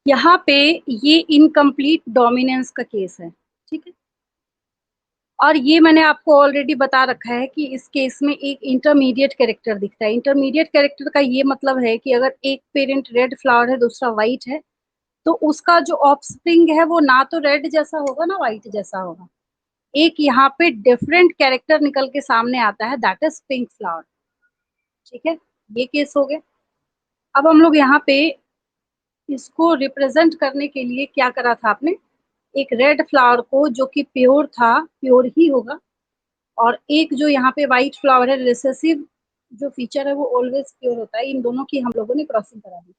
यहाँ पे ये इनकम्प्लीट डोमिनेंस का केस है, ठीक है? और ये मैंने आपको ऑलरेडी बता रखा है कि इस केस में एक इंटरमीडिएट कैरेक्टर दिखता है। इंटरमीडिएट कैरेक्टर का ये मतलब है कि अगर एक पेरेंट रेड फ्लावर है, दूसरा व्हाइट है, तो उसका जो ऑफस्प्रिंग है वो ना तो रेड जैसा होगा ना व्हाइट जैसा होगा। एक यहाँ पे डिफरेंट कैरेक्टर निकल के सामने आता है, दैट इज पिंक फ्लावर। ठीक है, ये केस हो गया। अब हम लोग यहाँ पे इसको रिप्रेजेंट करने के लिए क्या करा था आपने, एक रेड फ्लावर को जो कि प्योर था, प्योर ही होगा, और एक जो यहाँ पे व्हाइट फ्लावर है, रिसेसिव जो फीचर है वो ऑलवेज प्योर होता है, इन दोनों की हम लोगों ने क्रॉसिंग करा दी।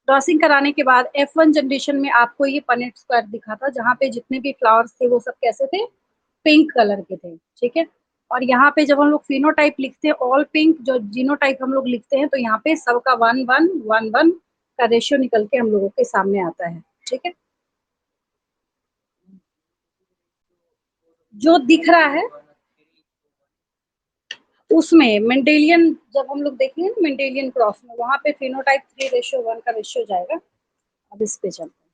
क्रॉसिंग कराने के बाद F1 जनरेशन में आपको ये पनेट स्क्वायर दिखा था, जहाँ पे जितने भी फ्लावर्स थे वो सब कैसे थे, पिंक कलर के थे। ठीक है, और यहाँ पे जब हम लोग फिनोटाइप लिखते हैं ऑल पिंक, जो जीनोटाइप हम लोग लिखते हैं, तो यहाँ पे सबका 1-1-1-1 का रेशियो निकल के हम लोगों के सामने आता है। ठीक है, जो दिख रहा है उसमें मेंडेलियन, जब हम लोग देखेंगे ना मेंडेलियन क्रॉस में, वहां पे फिनोटाइप 3:1 का रेशियो जाएगा। अब इस पे चलते हैं।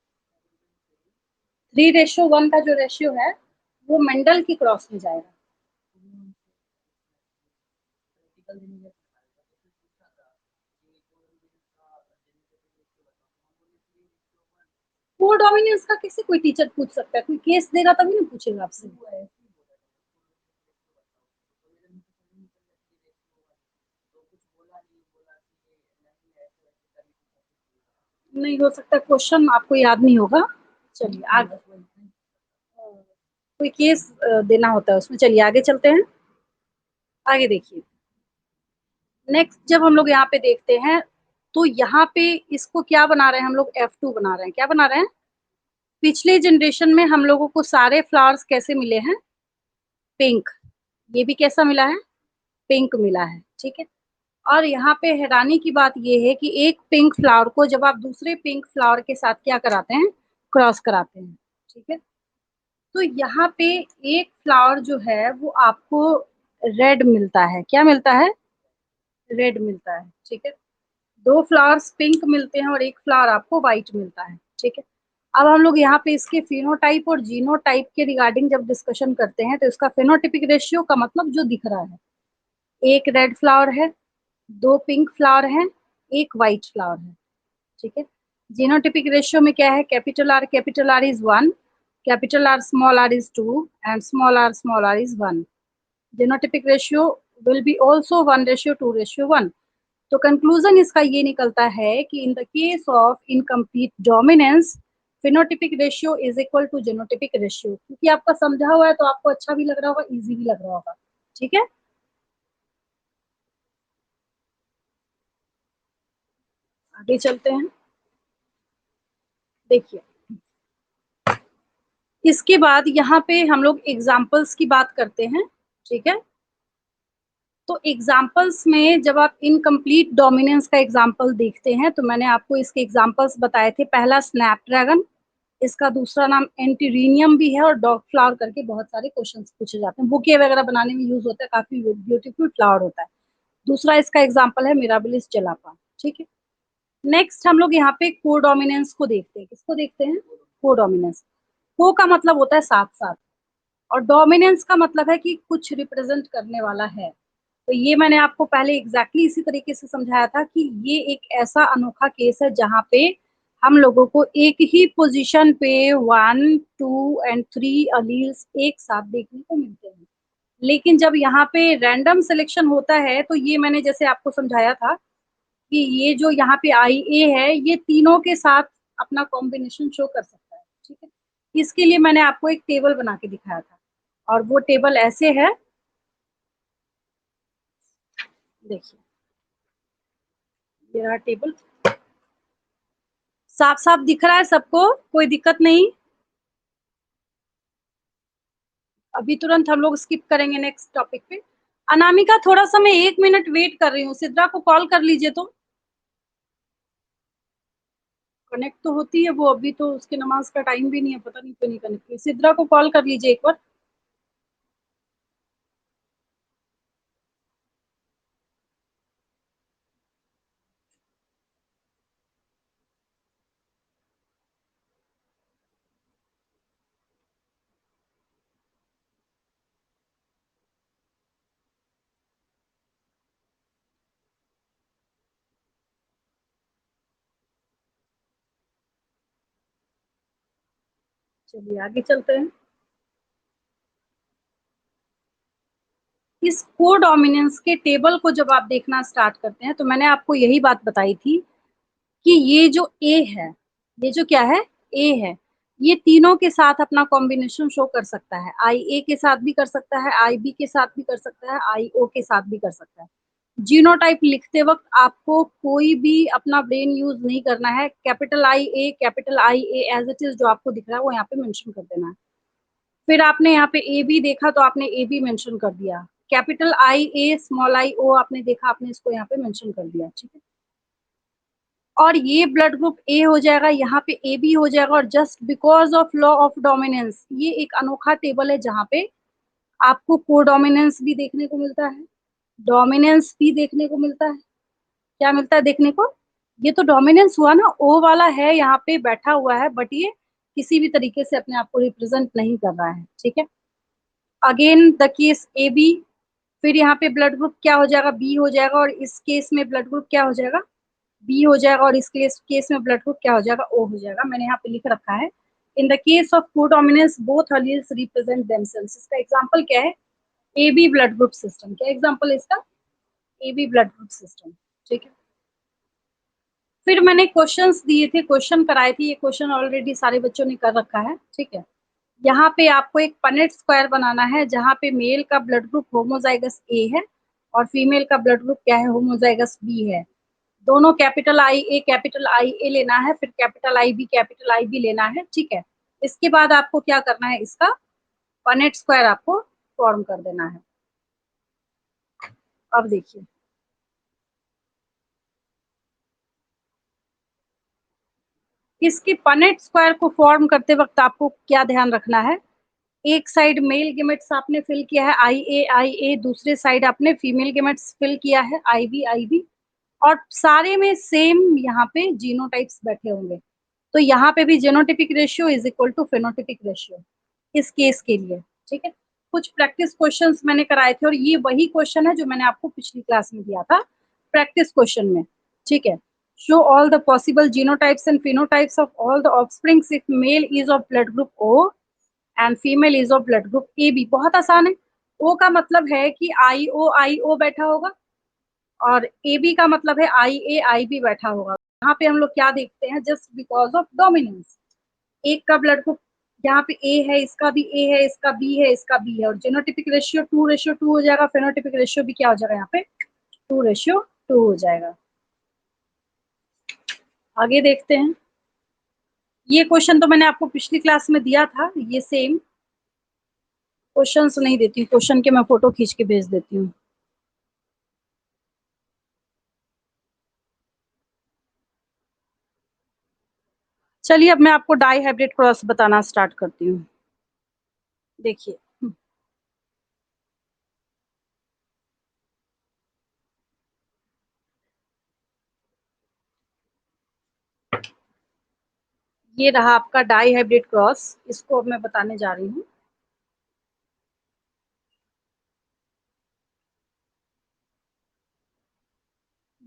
3:1 का जो रेशियो है वो मेंडल की क्रॉस में जाएगा। कोर डोमिनेंस का किसी कोई टीचर पूछ सकता है, कोई केस देगा तभी ना पूछेगा आपसे। नहीं हो सकता, क्वेश्चन आपको याद नहीं होगा। चलिए आगे, कोई केस देना होता है उसमें। चलिए आगे चलते हैं। आगे देखिए, नेक्स्ट जब हम लोग यहाँ पे देखते हैं, तो यहाँ पे इसको क्या बना रहे हैं हम लोग, F2 बना रहे हैं। क्या बना रहे हैं, पिछले जनरेशन में हम लोगों को सारे फ्लावर्स कैसे मिले हैं, पिंक। ये भी कैसा मिला है, पिंक मिला है। ठीक है, और यहाँ पे हैरानी की बात ये है कि एक पिंक फ्लावर को जब आप दूसरे पिंक फ्लावर के साथ क्या कराते हैं, क्रॉस कराते हैं। ठीक है, तो यहाँ पे एक फ्लावर जो है वो आपको रेड मिलता है। क्या मिलता है, रेड मिलता है। ठीक है, दो फ्लावर्स पिंक मिलते हैं और एक फ्लावर आपको व्हाइट मिलता है। ठीक है, अब हम लोग यहाँ पे इसके फिनोटाइप और जीनोटाइप के रिगार्डिंग जब डिस्कशन करते हैं, तो इसका फिनोटिपिक रेशियो का मतलब जो दिख रहा है, एक रेड फ्लावर है, दो पिंक फ्लावर हैं, एक व्हाइट फ्लावर है। ठीक है, जीनोटिपिक रेशियो में क्या है, capital R is 1, capital R small R is 2 and small R is 1। Genotypic ratio will be also 1:2:1। तो कंक्लूजन इसका ये निकलता है कि in the case of incomplete dominance, phenotypic ratio is equal to genotypic ratio. क्योंकि आपका समझा हुआ है तो आपको अच्छा भी लग रहा होगा, इजी भी लग रहा होगा। ठीक है, आगे चलते हैं। देखिए, इसके बाद यहाँ पे हम लोग एग्जाम्पल्स की बात करते हैं। ठीक है, तो एग्जाम्पल्स में जब आप इनकम्प्लीट डोमिनेंस का एग्जाम्पल देखते हैं, तो मैंने आपको इसके एग्जाम्पल्स बताए थे। पहला स्नैपड्रैगन, इसका दूसरा नाम एंटीरिनियम भी है, और डॉग फ्लावर करके बहुत सारे क्वेश्चंस पूछे जाते हैं, बुके वगैरह बनाने में यूज होता है, काफी ब्यूटीफुल फ्लावर होता है। दूसरा इसका एग्जाम्पल है मिराबिलिस जलापा। ठीक है, नेक्स्ट हम लोग यहाँ पे कोडोमिनेंस को देखते हैं। किसको देखते हैं, कोडोमिनेंस। को का मतलब होता है साथ साथ, और डोमिनेंस का मतलब है कि कुछ रिप्रेजेंट करने वाला है। तो ये मैंने आपको पहले एग्जैक्टली इसी तरीके से समझाया था कि ये एक ऐसा अनोखा केस है जहां पे हम लोगों को एक ही पोजीशन पे 1, 2 एंड 3 अलील्स एक साथ देखने को मिलते हैं। लेकिन जब यहाँ पे रैंडम सिलेक्शन होता है, तो ये मैंने जैसे आपको समझाया था कि ये जो यहाँ पे IA है, ये तीनों के साथ अपना कॉम्बिनेशन शो कर सकता है। ठीक है, इसके लिए मैंने आपको एक टेबल बना के दिखाया था, और वो टेबल ऐसे है। देखिए, ये रहा टेबल, साफ साफ दिख रहा है सबको, कोई दिक्कत नहीं। अभी तुरंत हम लोग स्किप करेंगे नेक्स्ट टॉपिक पे। अनामिका, थोड़ा सा मैं 1 मिनट वेट कर रही हूँ, सिद्रा को कॉल कर लीजिए। तो कनेक्ट तो होती है वो, अभी तो उसके नमाज का टाइम भी नहीं है, पता नहीं क्यों नहीं कनेक्ट हुई। सिद्रा को कॉल कर लीजिए एक बार। चलिए आगे चलते हैं। इस कोडोमिनेंस के टेबल को जब आप देखना स्टार्ट करते हैं, तो मैंने आपको यही बात बताई थी कि ये जो ए है, ये जो क्या है, ए है, ये तीनों के साथ अपना कॉम्बिनेशन शो कर सकता है। आई ए के साथ भी कर सकता है, आई बी के साथ भी कर सकता है, आई ओ के साथ भी कर सकता है। जीनोटाइप लिखते वक्त आपको कोई भी अपना ब्रेन यूज नहीं करना है। Capital I A, capital I A as it is जो आपको दिख रहा है वो यहाँ पे मेंशन कर देना है। फिर आपने यहाँ पे ए बी देखा तो आपने ए बी मेंशन कर दिया। Capital I A small I ओ आपने देखा, आपने इसको यहाँ पे मेंशन कर दिया, ठीक है। और ये ब्लड ग्रुप ए हो जाएगा, यहाँ पे ए बी हो जाएगा। और just because of law of dominance, ये एक अनोखा टेबल है जहाँ पे आपको कोडोमिनेंस भी देखने को मिलता है, डोमिनेंस भी देखने को मिलता है। क्या मिलता है देखने को? ये तो डोमिनेंस हुआ ना, ओ वाला है यहाँ पे बैठा हुआ है, बट ये किसी भी तरीके से अपने आप को रिप्रेजेंट नहीं कर रहा है, ठीक है। Again the case A B, फिर यहाँ पे ब्लड ग्रुप क्या हो जाएगा, बी हो जाएगा। और इस केस में ब्लड ग्रुप क्या हो जाएगा, बी हो जाएगा। और इस केस में ब्लड ग्रुप क्या हो जाएगा, ओ हो जाएगा। मैंने यहाँ पे लिख रखा है, in the case of codominance both alleles represent themselves. इसका एग्जांपल क्या है, A B blood group system. क्या एग्जांपल है इसका, A B blood group system, ठीक है। फिर मैंने क्वेश्चंस दिए थे, क्वेश्चन कराए थे, ये क्वेश्चन ऑलरेडी सारे बच्चों ने कर रखा है, ठीक है। यहाँ पे आपको एक पनेट स्क्वायर बनाना है जहाँ पे मेल का ब्लड ग्रुप होमोजाइगस ए है और फीमेल का ब्लड ग्रुप क्या है, होमोजाइगस बी है। दोनों कैपिटल आई ए लेना है, फिर कैपिटल आई बी लेना है, ठीक है। इसके बाद आपको क्या करना है, इसका पनेट स्क्वायर आपको फॉर्म कर देना है। अब देखिए, इसके पनेट स्क्वायर को फॉर्म करते वक्त आपको क्या ध्यान रखना है, एक साइड मेल गेमेट्स आपने फिल किया है आई ए, दूसरे साइड आपने फीमेल गेमेट्स फिल किया है आई बी। और सारे में सेम यहाँ पे जीनोटाइप्स बैठे होंगे। तो यहाँ पे भी genotypic ratio is equal to phenotypic ratio इस केस के लिए, ठीक है। कुछ प्रैक्टिस क्वेश्चंस मैंने कराए थे और ये वही क्वेश्चन है जो मैंने आपको पिछली क्लास में दिया था प्रैक्टिस क्वेश्चन में, ठीक है। Show all the possible genotypes and phenotypes of all the offsprings if male is of blood group O and female is of blood group A B. बहुत आसान है। ओ का मतलब है कि आई ओ बैठा होगा और ए बी का मतलब है आई बी बैठा होगा। यहाँ पे हम लोग क्या देखते हैं, जस्ट बिकॉज ऑफ डोमिनेंस, एक का ब्लड ग्रुप यहाँ पे ए है, इसका भी ए है, इसका बी है, इसका बी है। और जेनोटिपिक रेशियो 2:2 हो जाएगा, फेनोटिपिक रेशियो भी क्या हो जाएगा यहाँ पे 2:2 हो जाएगा। आगे देखते हैं। ये क्वेश्चन तो मैंने आपको पिछली क्लास में दिया था, ये सेम क्वेश्चन नहीं देती हूँ, क्वेश्चन के मैं फोटो खींच के भेज देती हूँ। चलिए अब मैं आपको डाई हाइब्रिड क्रॉस बताना स्टार्ट करती हूँ। देखिए, ये रहा आपका डाई हाइब्रिड क्रॉस, इसको अब मैं बताने जा रही हूँ।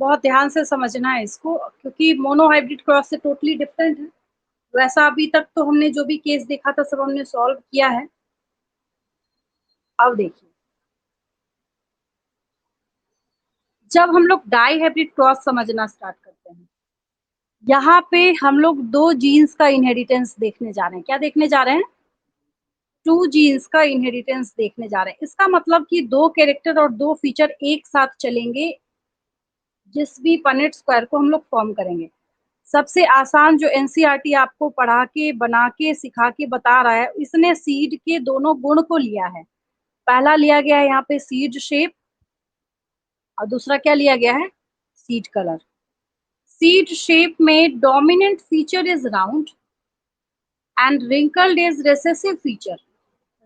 बहुत ध्यान से समझना है इसको, क्योंकि मोनो हाइब्रिड क्रॉस से टोटली डिफरेंट है। वैसा अभी तक तो हमने जो भी केस देखा था सब हमने सॉल्व किया है। अब देखिए, जब हम लोग डाई हाइब्रिड क्रॉस समझना स्टार्ट करते हैं, यहाँ पे हम लोग दो जीन्स का इनहेरिटेंस देखने जा रहे हैं। क्या देखने जा रहे हैं, टू जीन्स का इनहेरिटेंस देखने जा रहे हैं। इसका मतलब कि दो कैरेक्टर और दो फीचर एक साथ चलेंगे जिस भी पनेट स्क्वायर को हम लोग फॉर्म करेंगे। सबसे आसान जो एनसीईआरटी आपको पढ़ा के बना के सिखा के बता रहा है, इसने सीड के दोनों गुण को लिया है। पहला लिया गया है यहाँ पे सीड शेप और दूसरा क्या लिया गया है, सीड कलर। सीड शेप में dominant feature is round and wrinkled is recessive feature.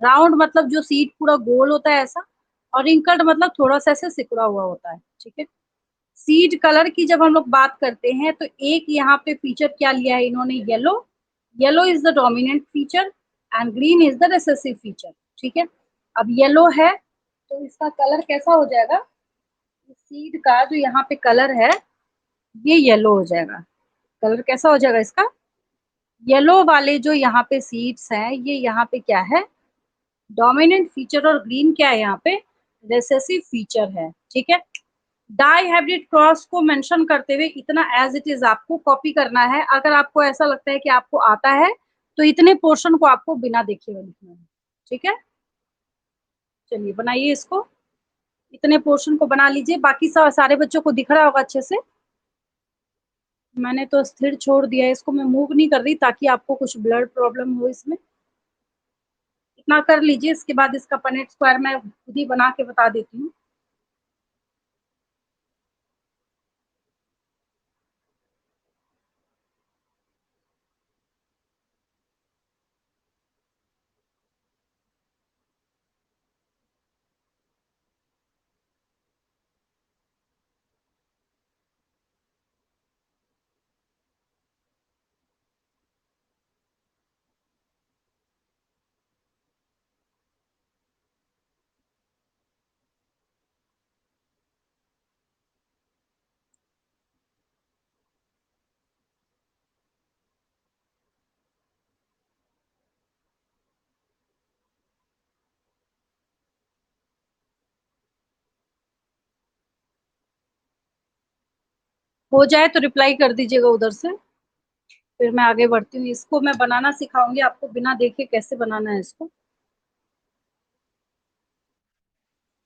Round मतलब जो सीड पूरा गोल होता है ऐसा, और रिंकल्ड मतलब थोड़ा सा ऐसे सिकुड़ा हुआ होता है, ठीक है। सीड कलर की जब हम लोग बात करते हैं तो एक यहाँ पे फीचर क्या लिया है इन्होंने, yellow. Yellow is the dominant feature and green is the recessive feature, ठीक है। अब येलो है तो इसका कलर कैसा हो जाएगा, सीड का जो यहाँ पे कलर है ये येलो हो जाएगा। कलर कैसा हो जाएगा इसका, येलो वाले जो यहाँ पे सीड्स हैं, ये यहाँ पे क्या है, डोमिनेंट फीचर, और ग्रीन क्या है यहाँ पे, रिसेसिव फीचर है, ठीक है। डाई हाइब्रिड क्रॉस को मेंशन करते हुए इतना एज इट इज आपको कॉपी करना है। अगर आपको ऐसा लगता है कि आपको आता है तो इतने पोर्शन को आपको बिना देखे हुए लिखना है, ठीक है। चलिए बनाइए इसको, इतने पोर्शन को बना लीजिए। बाकी सारे बच्चों को दिख रहा होगा अच्छे से। मैंने तो स्थिर छोड़ दिया है इसको, मैं मूव नहीं कर रही ताकि आपको कुछ ब्लड प्रॉब्लम हो इसमें। इतना कर लीजिए, इसके बाद इसका पनेट स्क्वायर मैं खुद ही बना के बता देती हूँ। हो जाए तो रिप्लाई कर दीजिएगा उधर से, फिर मैं आगे बढ़ती हूँ। इसको मैं बनाना सिखाऊंगी आपको, बिना देखे कैसे बनाना है इसको।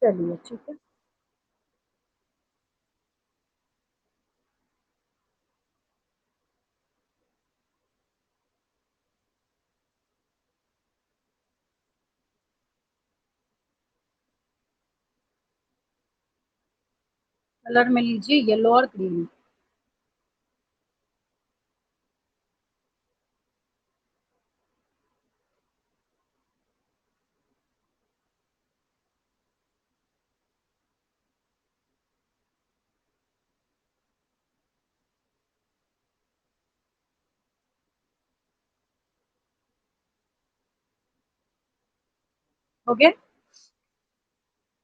चलिए ठीक है। कलर में लीजिए येलो और ग्रीन। ओके,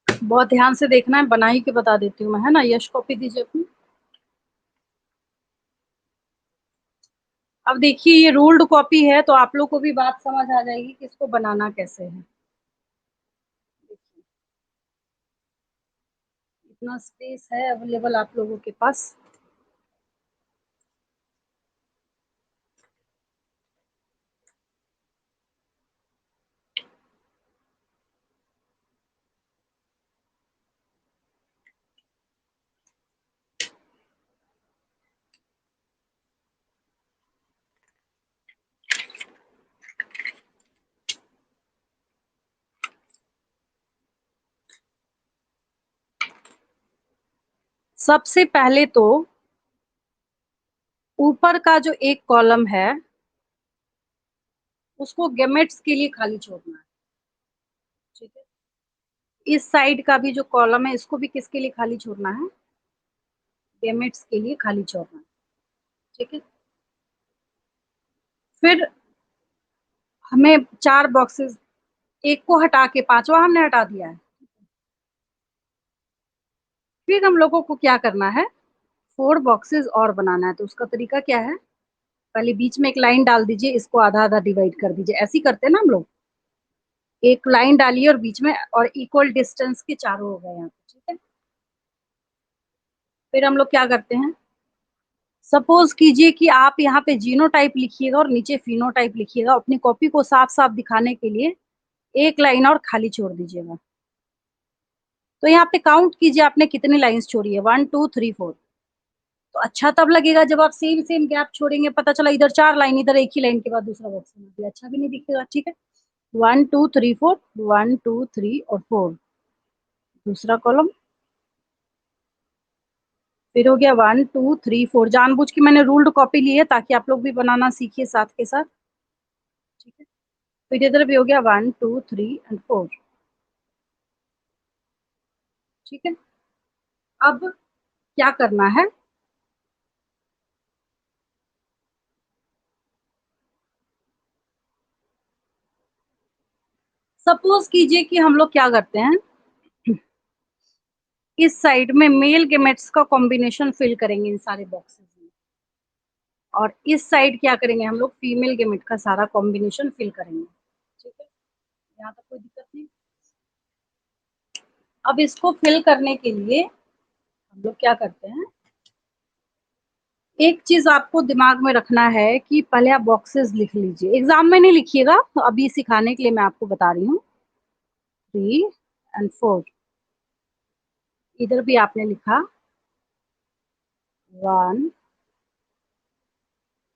बहुत ध्यान से देखना है, बना ही के बता देती हूँ मैं, है ना। यश कॉपी दीजिए अपनी। अब देखिए ये रूल्ड कॉपी है, तो आप लोग को भी बात समझ आ जाएगी कि इसको बनाना कैसे है। देखिए, इतना स्पेस है अवेलेबल आप लोगों के पास। सबसे पहले तो ऊपर का जो एक कॉलम है उसको गेमेट्स के लिए खाली छोड़ना है, ठीक है। इस साइड का भी जो कॉलम है इसको भी किसके लिए खाली छोड़ना है, गेमेट्स के लिए खाली छोड़ना है, ठीक है। फिर हमें चार बॉक्सेस, एक को हटा के पांचवा हमने हटा दिया है। फिर हम लोगों को क्या करना है, फोर बॉक्सेस और बनाना है। तो उसका तरीका क्या है, पहले बीच में एक लाइन डाल दीजिए, इसको आधा आधा डिवाइड कर दीजिए। ऐसे ही करते हैं ना हम लोग, एक लाइन डालिए और बीच में, और इक्वल डिस्टेंस के चारों हो गए यहाँ पे, ठीक है। फिर हम लोग क्या करते हैं, सपोज कीजिए कि आप यहाँ पे जीनोटाइप लिखिएगा और नीचे फिनोटाइप लिखिएगा। अपनी कॉपी को साफ साफ दिखाने के लिए एक लाइन और खाली छोड़ दीजिएगा। तो यहाँ पे काउंट कीजिए आपने कितनी लाइंस छोड़ी है, 1 2 3 4। तो अच्छा तब लगेगा जब आप सेम सेम गैप छोड़ेंगे, पता चला इधर चार लाइन, इधर एक ही लाइन के बाद दूसरा बॉक्स बना दिया, अच्छा भी नहीं दिखेगा, ठीक है। 1 2 3 4, 1 2 3 और 4, दूसरा कॉलम। फिर हो गया 1 2 3 4। जानबूझ के मैंने रूल्ड कॉपी ली है ताकि आप लोग भी बनाना सीखिए साथ के साथ, ठीक है। फिर इधर भी हो गया 1 2 3 एंड 4, ठीक है। अब क्या करना है, सपोज कीजिए कि हम लोग क्या करते हैं, इस साइड में मेल गेमेट्स का कॉम्बिनेशन फिल करेंगे इन सारे बॉक्सेस में। और इस साइड क्या करेंगे हम लोग, फीमेल गेमेट का सारा कॉम्बिनेशन फिल करेंगे। ठीक है, यहाँ तक कोई दिक्कत नहीं। अब इसको फिल करने के लिए हम लोग क्या करते हैं, एक चीज आपको दिमाग में रखना है कि पहले आप बॉक्सेस लिख लीजिए, एग्जाम में नहीं लिखिएगा, अभी सिखाने के लिए मैं आपको बता रही हूँ। 3 और 4, इधर भी आपने लिखा 1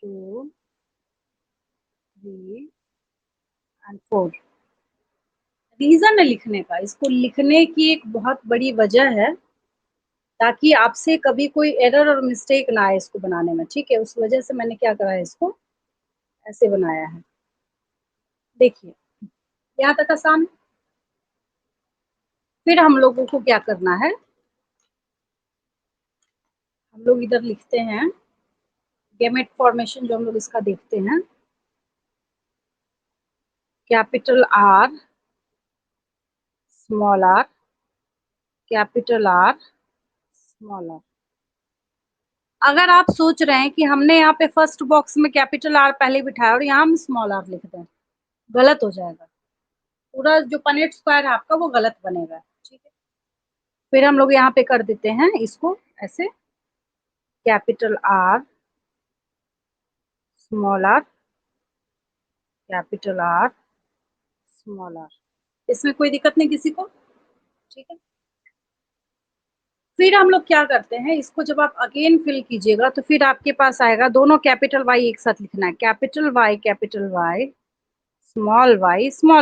2 3 और 4। रीजन है लिखने का, इसको लिखने की एक बहुत बड़ी वजह है ताकि आपसे कभी कोई एरर और मिस्टेक ना आए इसको बनाने में। ठीक है, उस वजह से मैंने क्या करा है, इसको ऐसे बनाया है। देखिए, यहाँ तक आसान। फिर हम लोगों को क्या करना है, हम लोग इधर लिखते हैं गेमेट फॉर्मेशन, जो हम लोग इसका देखते हैं, capital R, small R, capital R, small R. अगर आप सोच रहे हैं कि हमने यहाँ पे फर्स्ट बॉक्स में कैपिटल आर पहले बिठाया और यहाँ हम स्मॉल आर लिख दें, गलत हो जाएगा, पूरा जो पनेट स्क्वायर है आपका वो गलत बनेगा। ठीक है, फिर हम लोग यहाँ पे कर देते हैं इसको ऐसे, capital R, small R, capital R, small R. इसमें कोई दिक्कत नहीं किसी को। ठीक है, फिर हम लोग क्या करते हैं, इसको जब आप अगेन फिल कीजिएगा तो फिर आपके पास आएगा दोनों कैपिटल वाई एक साथ लिखना है, कैपिटल वाई, स्मॉल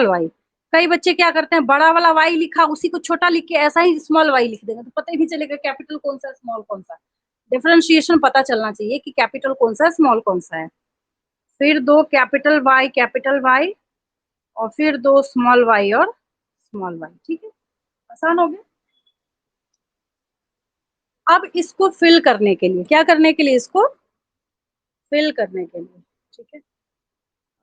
वाई। कई बच्चे क्या करते हैं, बड़ा वाला वाई लिखा उसी को छोटा लिख के ऐसा ही स्मॉल वाई लिख देंगे, तो पता ही नहीं चलेगा कैपिटल कौन सा है स्मॉल कौन सा है। डिफरेंशिएशन पता चलना चाहिए कि कैपिटल कौन सा है स्मॉल कौन सा है। फिर दो कैपिटल वाई और फिर दो स्मॉल वाई और स्मॉल वाई। ठीक है, आसान हो गया। अब इसको फिल करने के लिए, क्या करने के लिए, इसको फिल करने के लिए। ठीक है,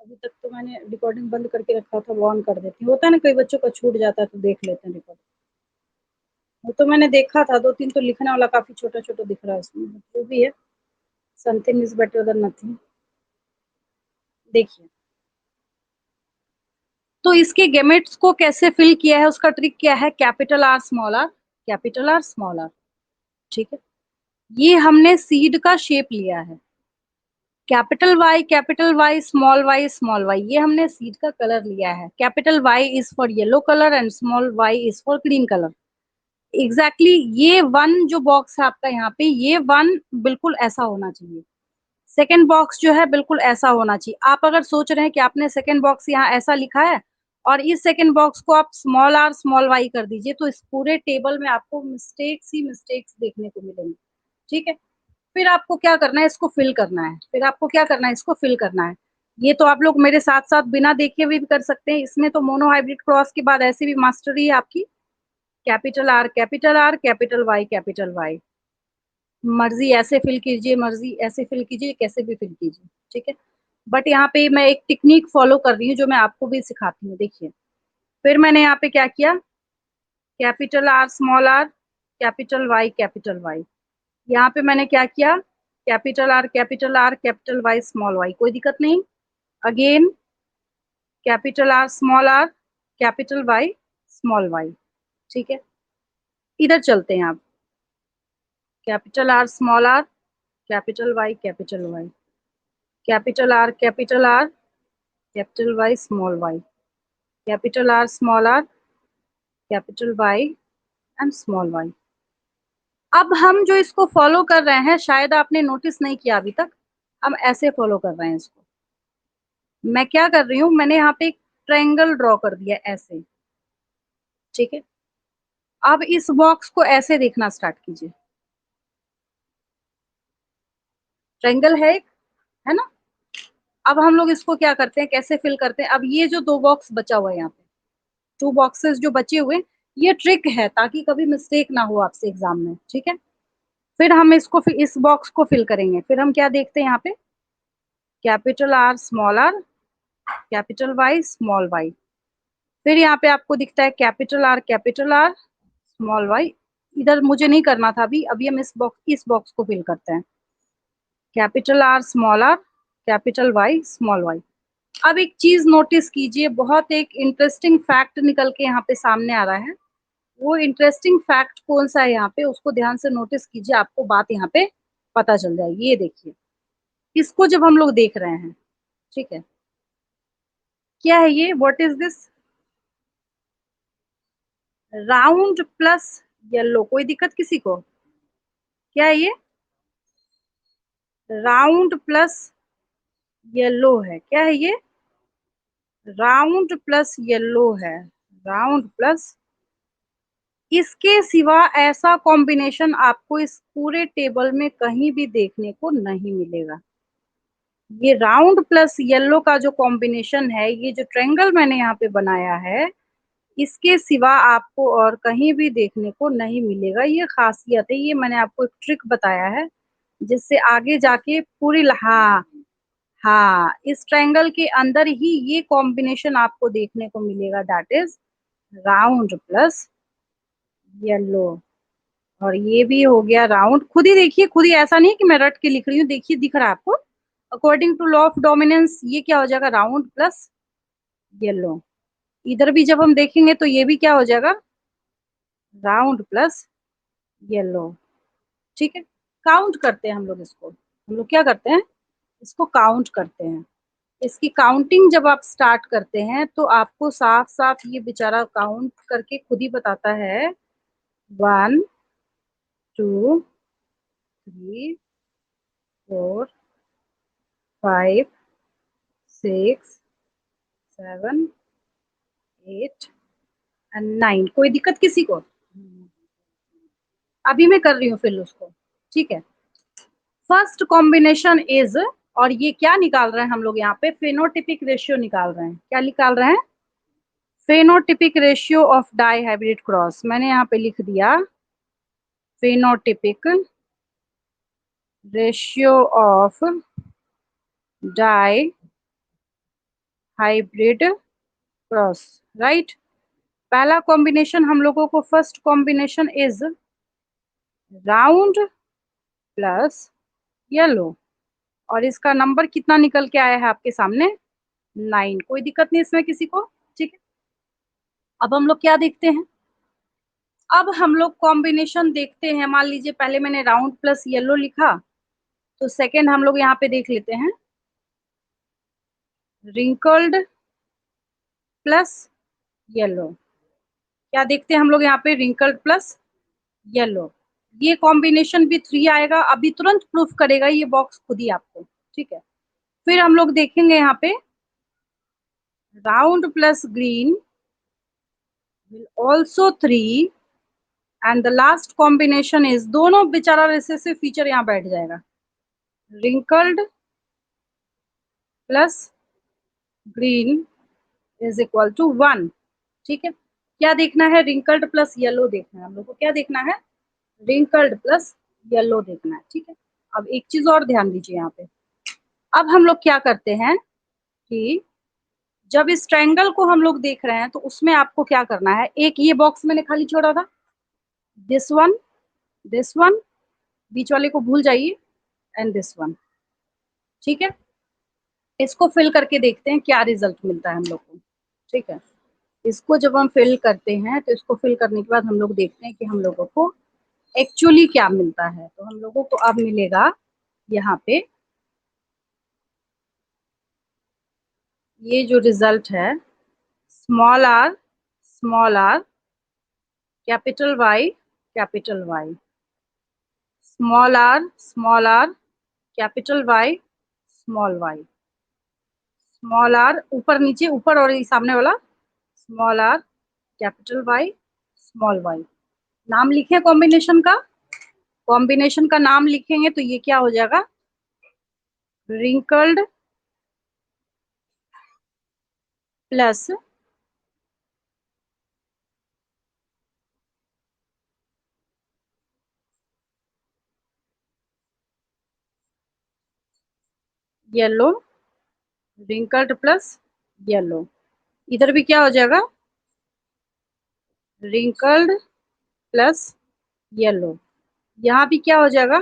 अभी तक तो मैंने रिकॉर्डिंग बंद करके रखा था, वो ऑन कर देती हूँ, होता है ना कई बच्चों का छूट जाता है तो देख लेते हैं रिकॉर्डिंग। वो तो मैंने देखा था, 2 3 तो लिखने वाला काफी छोटा छोटा दिख रहा है उसमें, जो भी है, something is better than nothing. देखिए, तो इसके गेमेट्स को कैसे फिल किया है, उसका ट्रिक क्या है, capital R small R, capital R small R. ठीक है, ये हमने सीड का शेप लिया है, कैपिटल वाई स्मॉल वाई, ये हमने सीड का कलर लिया है। Capital Y is for yellow colour and small Y is for green colour. Exactly ये वन जो बॉक्स है आपका यहाँ पे, ये वन बिल्कुल ऐसा होना चाहिए। सेकेंड बॉक्स जो है बिल्कुल ऐसा होना चाहिए। आप अगर सोच रहे हैं कि आपने सेकेंड बॉक्स यहाँ ऐसा लिखा है और इस सेकेंड बॉक्स को आप स्मॉल आर स्मॉल वाई कर दीजिए, तो इस पूरे टेबल में आपको मिस्टेक्स ही मिस्टेक्स देखने को मिलेंगे। ठीक है, फिर आपको क्या करना है, इसको फिल करना है। फिर आपको क्या करना है, इसको फिल करना है। ये तो आप लोग मेरे साथ साथ बिना देखे हुए भी कर सकते हैं, इसमें तो मोनो हाइब्रिड क्रॉस के बाद ऐसे भी मास्टरी है आपकी। कैपिटल आर, कैपिटल वाई, मर्जी ऐसे फिल कीजिए, मर्जी ऐसे फिल कीजिए, कैसे भी फिल कीजिए। ठीक है, बट यहाँ पे मैं एक टेक्निक फॉलो कर रही हूँ जो मैं आपको भी सिखाती हूँ। देखिए, फिर मैंने यहाँ पे क्या किया, capital R small R, capital Y. यहाँ पे मैंने क्या किया, कैपिटल वाई स्मॉल वाई, कोई दिक्कत नहीं। Again capital R small R, capital Y small Y. ठीक है, इधर चलते हैं आप, capital R small R, capital Y, capital R, capital Y small Y, capital R small R, capital Y and small Y. अब हम जो इसको फॉलो कर रहे हैं, शायद आपने नोटिस नहीं किया अभी तक, हम ऐसे फॉलो कर रहे हैं इसको। मैं क्या कर रही हूँ, मैंने यहाँ पे एक ट्रायंगल ड्रॉ कर दिया ऐसे। ठीक है, अब इस बॉक्स को ऐसे देखना स्टार्ट कीजिए, ट्रायंगल है एक, है ना। अब हम लोग इसको क्या करते हैं, कैसे फिल करते हैं, अब ये जो दो बॉक्स बचा हुआ है यहाँ पे, 2 बॉक्सेस जो बचे हुए, ये ट्रिक है ताकि कभी मिस्टेक ना हो आपसे एग्जाम में। ठीक है, फिर हम इसको इस बॉक्स को फिल करेंगे। फिर हम क्या देखते हैं यहाँ पे, capital R small R, capital Y small Y. फिर यहाँ पे आपको दिखता है कैपिटल आर स्मॉल वाई। इधर मुझे नहीं करना था अभी, अभी हम इस बॉक्स को फिल करते हैं। Capital R small R, capital Y small Y. अब एक चीज नोटिस कीजिए, बहुत एक इंटरेस्टिंग फैक्ट निकल के यहाँ पे सामने आ रहा है। वो इंटरेस्टिंग फैक्ट कौन सा है यहाँ पे, उसको ध्यान से नोटिस कीजिए, आपको बात यहाँ पे पता चल जाएगी। ये देखिए, इसको जब हम लोग देख रहे हैं, ठीक है, क्या है ये, what is this, round plus yellow, कोई दिक्कत किसी को, क्या है ये, राउंड प्लस येलो है, क्या है ये, राउंड प्लस येलो है, राउंड प्लस, इसके सिवा ऐसा कॉम्बिनेशन आपको इस पूरे टेबल में कहीं भी देखने को नहीं मिलेगा। ये राउंड प्लस येलो का जो कॉम्बिनेशन है, ये जो ट्रायंगल मैंने यहाँ पे बनाया है, इसके सिवा आपको और कहीं भी देखने को नहीं मिलेगा। ये खासियत है, ये मैंने आपको एक ट्रिक बताया है, जिससे आगे जाके पूरी, हाँ हाँ, इस ट्रायंगल के अंदर ही ये कॉम्बिनेशन आपको देखने को मिलेगा, that is round plus yellow. और ये भी हो गया राउंड, खुद ही देखिए, खुद ही, ऐसा नहीं कि मैं रट के लिख रही हूँ, देखिए दिख रहा है आपको, according to law of dominance ये क्या हो जाएगा, राउंड प्लस येलो। इधर भी जब हम देखेंगे तो ये भी क्या हो जाएगा, राउंड प्लस येलो। ठीक है, काउंट करते हैं हम लोग इसको, हम लोग क्या करते हैं, इसको काउंट करते हैं। इसकी काउंटिंग जब आप स्टार्ट करते हैं तो आपको साफ साफ ये बेचारा काउंट करके खुद ही बताता है, 1 2 3 4 5 6 7 8 9, कोई दिक्कत किसी को, अभी मैं कर रही हूँ फिर उसको। ठीक है, फर्स्ट कॉम्बिनेशन इज, और ये क्या निकाल रहे हैं हम लोग यहाँ पे, फेनोटिपिक रेशियो निकाल रहे हैं, क्या निकाल रहे हैं, phenotypic ratio of dihybrid cross. मैंने यहाँ पे लिख दिया phenotypic ratio of dihybrid cross, right. पहला कॉम्बिनेशन हम लोगों को, first combination is round plus yellow, और इसका नंबर कितना निकल के आया है आपके सामने, 9, कोई दिक्कत नहीं इसमें किसी को। ठीक है, अब हम लोग क्या देखते हैं, अब हम लोग कॉम्बिनेशन देखते हैं। मान लीजिए पहले मैंने राउंड प्लस येलो लिखा, तो सेकेंड हम लोग यहाँ पे देख लेते हैं, रिंकल्ड प्लस येलो। क्या देखते हैं हम लोग यहाँ पे, रिंकल्ड प्लस येलो, ये कॉम्बिनेशन भी 3 आएगा, अभी तुरंत प्रूफ करेगा ये बॉक्स खुद ही आपको। ठीक है, फिर हम लोग देखेंगे यहाँ पे round plus green will also 3, and the last combination is, दोनों बेचारा रिसेसिव फीचर यहाँ बैठ जाएगा, wrinkled plus green is equal to 1। ठीक है, क्या देखना है, रिंकल्ड प्लस येलो देखना है हम लोग को, क्या देखना है, रिंकल्ड प्लस येलो देखना है। ठीक है, अब एक चीज और ध्यान दीजिए यहाँ पे, अब हम लोग क्या करते हैं कि जब इस ट्रायंगल को हम लोग देख रहे हैं तो उसमें आपको क्या करना है, एक ये बॉक्स मैंने खाली छोड़ा था, दिस वन, दिस वन, बीच वाले को भूल जाइए, एंड दिस वन। ठीक है, इसको फिल करके देखते हैं क्या रिजल्ट मिलता है हम लोग को। ठीक है, इसको जब हम फिल करते हैं तो इसको फिल करने के बाद हम लोग देखते हैं कि हम लोगों को एक्चुअली क्या मिलता है। तो हम लोगों को अब मिलेगा यहाँ पे ये जो रिजल्ट है, small R small R, capital Y capital Y, small R capital Y small Y, small R ऊपर नीचे, ऊपर और ये सामने वाला, small R capital Y small Y. नाम लिखे कॉम्बिनेशन का, कॉम्बिनेशन का नाम लिखेंगे तो ये क्या हो जाएगा, wrinkled plus yellow, wrinkled plus yellow, इधर भी क्या हो जाएगा, रिंकल्ड प्लस येलो, यहाँ भी क्या हो जाएगा,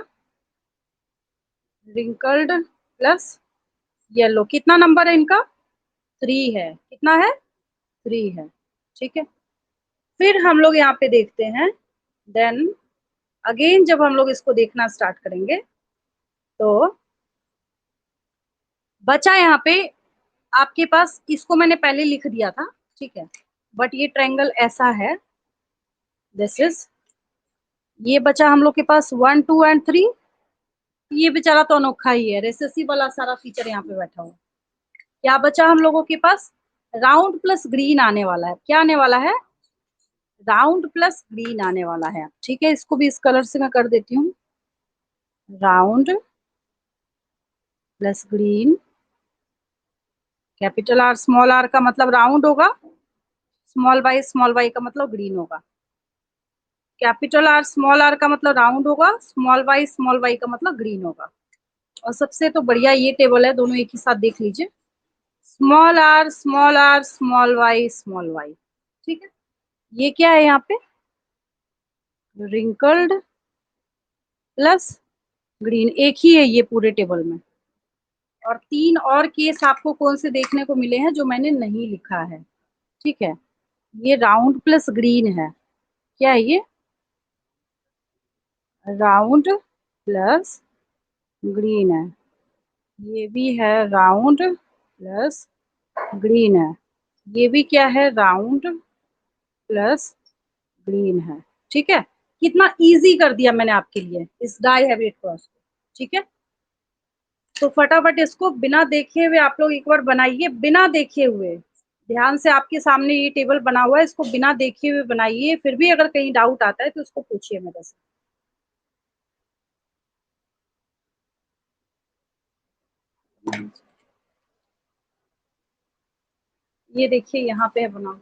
रिंकल्ड प्लस येलो, कितना नंबर है इनका? 3 है। कितना है? 3 है। ठीक है, फिर हम लोग यहाँ पे देखते हैं। देन अगेन जब हम लोग इसको देखना स्टार्ट करेंगे तो बचा यहाँ पे आपके पास, इसको मैंने पहले लिख दिया था, ठीक है, बट ये ट्रायंगल ऐसा है, दिस इज, ये बचा हम लोग के पास 1 2 एंड 3। ये बेचारा तो अनोखा ही है, रेसेसिव वाला सारा फीचर यहाँ पे बैठा हुआ। क्या बचा हम लोगों के पास? राउंड प्लस ग्रीन आने वाला है। क्या आने वाला है? राउंड प्लस ग्रीन आने वाला है। ठीक है, इसको भी इस कलर से मैं कर देती हूँ। Round plus green, capital R small R का मतलब राउंड होगा, स्मॉल वाई का मतलब ग्रीन होगा। कैपिटल आर स्मॉल आर का मतलब राउंड होगा, स्मॉल वाई का मतलब ग्रीन होगा। और सबसे तो बढ़िया ये टेबल है, दोनों एक ही साथ देख लीजिए। Small R small Y. ठीक है, ये क्या है यहाँ पे? रिंकल्ड प्लस ग्रीन, एक ही है ये पूरे टेबल में। और 3 और केस आपको कौन से देखने को मिले हैं जो मैंने नहीं लिखा है। ठीक है, ये राउंड प्लस ग्रीन है। क्या है ये? राउंड प्लस ग्रीन है। ये भी है राउंड प्लस ग्रीन है। ये भी क्या है? राउंड प्लस ग्रीन है। ठीक है, कितना इजी कर दिया मैंने आपके लिए इस डाई हैबिट क्रॉस को। ठीक है, तो फटाफट इसको बिना देखे हुए आप लोग एक बार बनाइए, बिना देखे हुए। ध्यान से, आपके सामने ये टेबल बना हुआ है, इसको बिना देखे हुए बनाइए। फिर भी अगर कहीं डाउट आता है तो उसको पूछिए मेरे से। ये देखिए यहाँ पे है बना हुआ,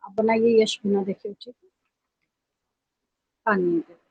आप बनाइए यश बिना देखे। ठीक है, हाँ नहीं है।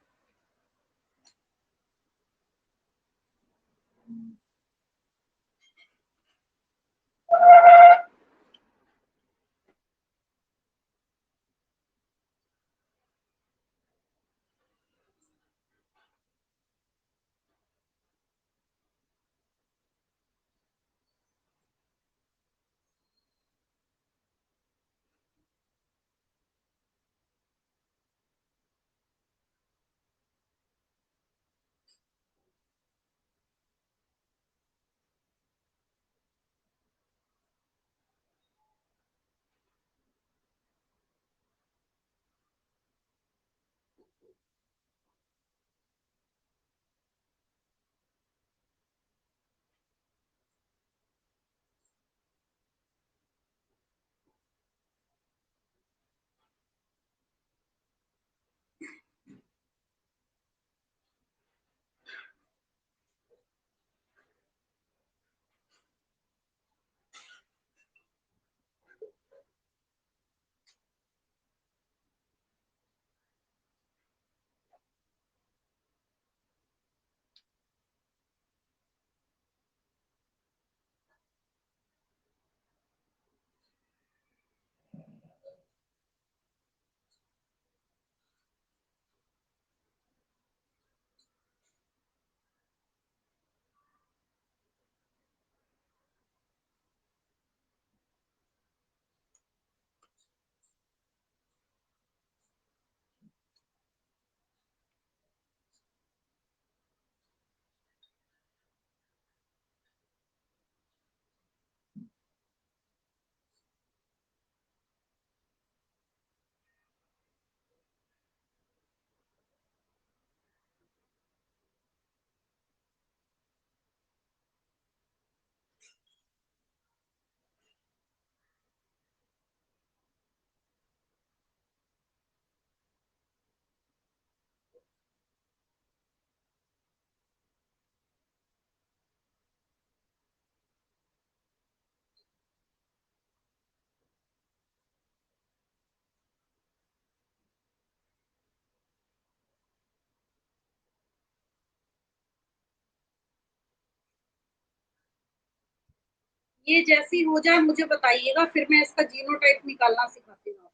ये जैसी हो जाए मुझे बताइएगा, फिर मैं इसका जीनोटाइप निकालना सिखाती हूँ।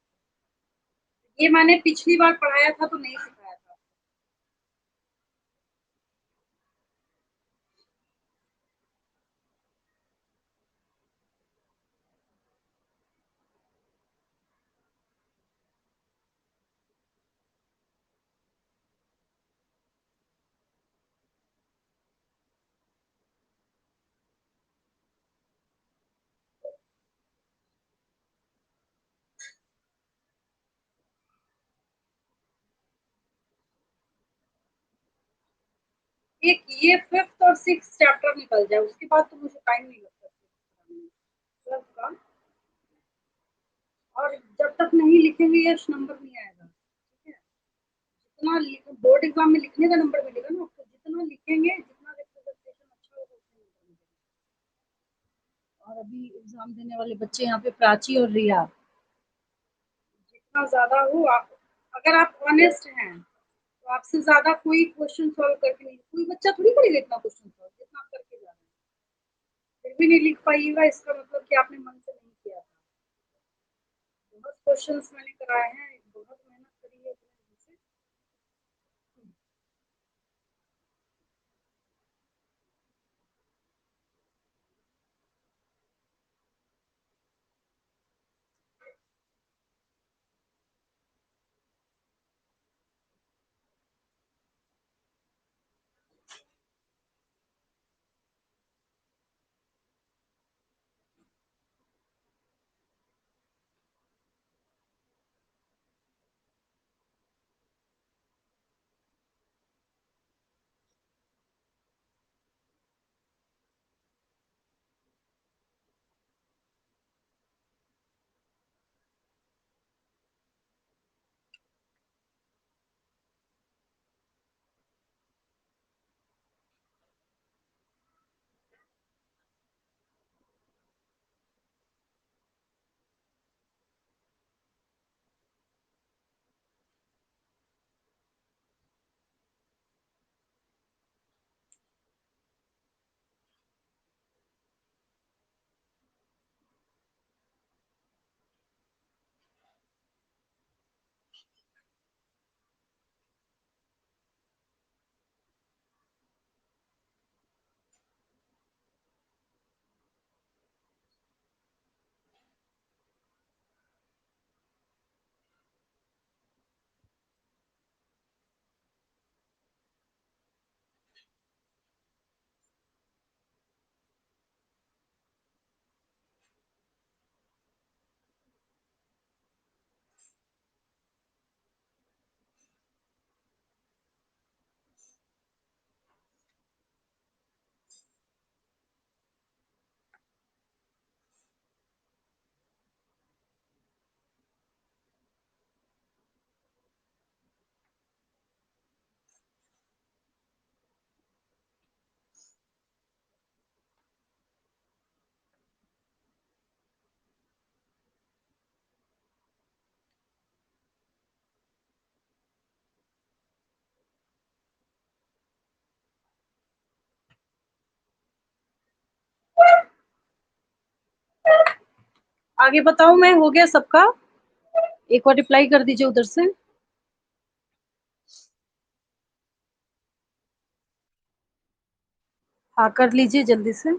ये मैंने पिछली बार पढ़ाया था तो नहीं सिखाया था। ये 5th और 6th चैप्टर निकल जाए, उसके बाद तो मुझे टाइम नहीं लगता 12th का। और जब तक नहीं लिखेंगे यश नंबर नहीं आएगा, ठीक है? जितना बोर्ड एग्जाम में लिखने का नंबर मिलेगा ना आपको, जितना लिखेंगे, जितना रिप्रेजेंटेशन अच्छा होगा उतने नंबर मिलेंगे। और अभी एग्जाम देने वाले बच्चे यहाँ पे प्राची और रिया, जितना ज्यादा हो आप, अगर आप ऑनेस्ट हैं तो आपसे ज्यादा कोई क्वेश्चन सॉल्व करके नहीं, कोई बच्चा थोड़ी करेगा इतना क्वेश्चन सॉल्व जितना आप करके जा रहे हैं। फिर भी नहीं लिख पाइएगा, इसका मतलब कि आपने मन से नहीं किया था। बहुत क्वेश्चंस मैंने कराए हैं, बहुत मेहनत करी है इतने दिन से। आगे बताओ, मैं हो गया सबका? एक और रिप्लाई कर दीजिए उधर से। हाँ कर लीजिए जल्दी से।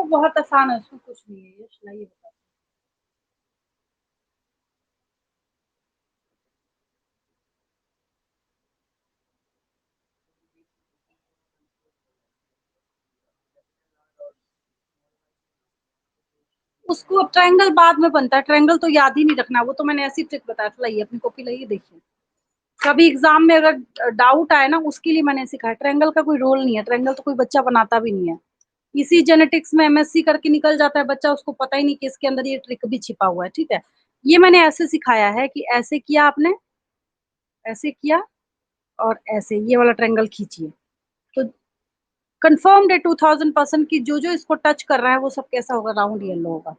बहुत आसान है, उसमें कुछ नहीं है, ये लाइए बता। उसको ट्रायंगल बाद में बनता है, ट्रायंगल तो याद ही नहीं रखना, वो तो मैंने ऐसी ट्रिक बताया था। लाइए अपनी कॉपी लाइए, देखिए कभी एग्जाम में अगर डाउट आए ना, उसके लिए मैंने सिखाया। ट्रायंगल का कोई रोल नहीं है, ट्रायंगल तो कोई बच्चा बनाता भी नहीं है। इसी जेनेटिक्स में एमएससी करके निकल जाता है बच्चा, उसको पता ही नहीं कि इसके अंदर ये ट्रिक भी छिपा हुआ है। ठीक है, ये मैंने ऐसे सिखाया है कि ऐसे किया आपने, ऐसे किया और ऐसे ये वाला ट्रायंगल खींचिए, तो कंफर्म्ड है 2000% की जो जो इसको टच कर रहा है वो सब कैसा होगा, राउंड येलो होगा।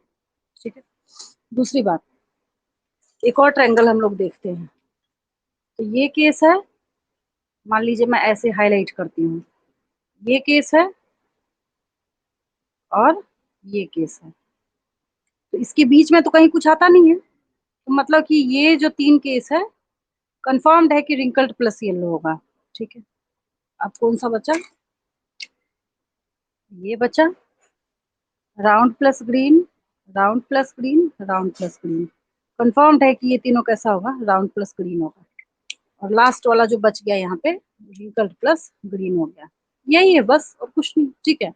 ठीक है, दूसरी बात, एक और ट्रायंगल हम लोग देखते हैं। तो ये केस है, मान लीजिए मैं ऐसे हाईलाइट करती हूँ, ये केस है और ये केस है, तो इसके बीच में तो कहीं कुछ आता नहीं है, तो मतलब कि ये जो 3 केस है कंफर्म्ड है कि रिंकल्ड प्लस येलो होगा। ठीक है, अब कौन सा बचा, ये बचा round plus green, round plus green, round plus green. Confirmed है कि ये तीनों कैसा होगा, राउंड प्लस ग्रीन होगा। और लास्ट वाला जो बच गया यहाँ पे, रिंकल्ड प्लस ग्रीन हो गया। यही है बस, और कुछ नहीं। ठीक है,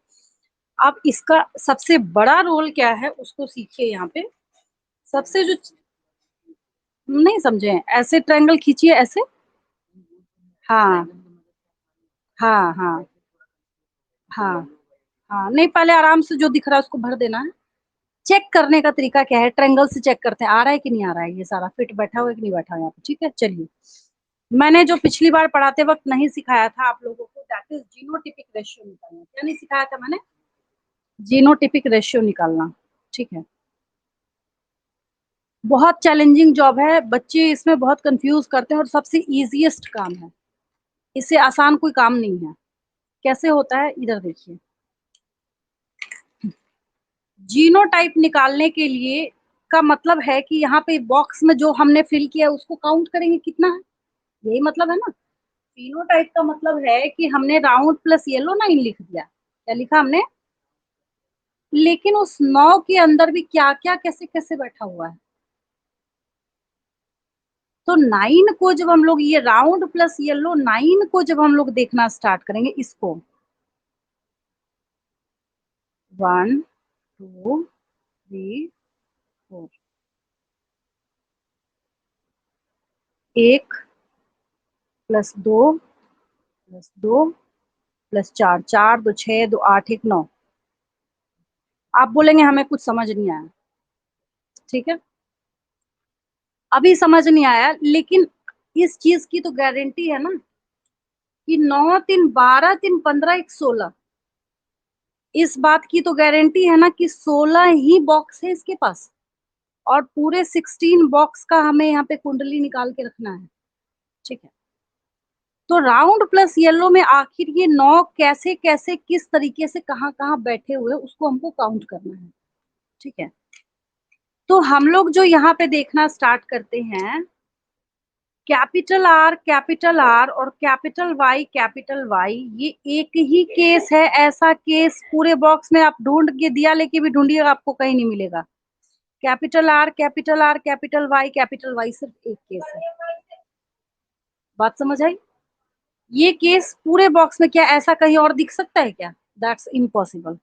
अब इसका सबसे बड़ा रोल क्या है उसको सीखिए यहाँ पे। सबसे जो नहीं समझे, ऐसे ट्रायंगल खींचिए, ऐसे। हाँ हाँ हाँ हाँ हाँ, नहीं पहले आराम से जो दिख रहा है उसको भर देना है। चेक करने का तरीका क्या है, ट्रायंगल से चेक करते हैं आ रहा है कि नहीं आ रहा है, ये सारा फिट बैठा हुआ है कि नहीं बैठा हुआ यहाँ पे। ठीक है, चलिए मैंने जो पिछली बार पढ़ाते वक्त नहीं सिखाया था आप लोगों को, दैट इज जीनोटिपिक रेशियो निकालना। क्या नहीं सिखाया था मैंने, जीनोटिपिक रेशियो निकालना। ठीक है, बहुत चैलेंजिंग जॉब है, बच्चे इसमें बहुत कंफ्यूज करते हैं और सबसे इजीएस्ट काम है, इससे आसान कोई काम नहीं है। कैसे होता है इधर देखिए, जीनोटाइप निकालने के लिए का मतलब है कि यहाँ पे बॉक्स में जो हमने फिल किया है उसको काउंट करेंगे कितना है, यही मतलब है ना। फिनोटाइप का मतलब है कि हमने राउंड प्लस येलो 9 लिख दिया, क्या लिखा हमने, लेकिन उस 9 के अंदर भी क्या क्या कैसे कैसे बैठा हुआ है। तो 9 को जब हम लोग, ये राउंड प्लस येलो 9 को जब हम लोग देखना स्टार्ट करेंगे, इसको 1 2 3 4, 1 प्लस 2 प्लस 2 प्लस 4, 4 2 6 2 8 1 9। आप बोलेंगे हमें कुछ समझ नहीं आया, ठीक है, अभी समझ नहीं आया, लेकिन इस चीज की तो गारंटी है ना कि 9 3 12 3 15 1 16। इस बात की तो गारंटी है ना कि 16 ही बॉक्स है इसके पास, और पूरे 16 बॉक्स का हमें यहाँ पे कुंडली निकाल के रखना है। ठीक है, तो राउंड प्लस येलो में आखिर ये 9 कैसे कैसे किस तरीके से कहाँ कहाँ बैठे हुए उसको हमको काउंट करना है। ठीक है, तो हम लोग जो यहाँ पे देखना स्टार्ट करते हैं, कैपिटल आर और कैपिटल वाई, ये एक ही केस है। ऐसा केस पूरे बॉक्स में आप ढूंढ के दिया लेके भी ढूंढिएगा, आपको कहीं नहीं मिलेगा। कैपिटल वाई कैपिटल वाई, सिर्फ एक केस है। बात समझ आई, ये केस पूरे बॉक्स में, क्या ऐसा कहीं और दिख सकता है क्या, दैट्स इम्पॉसिबल।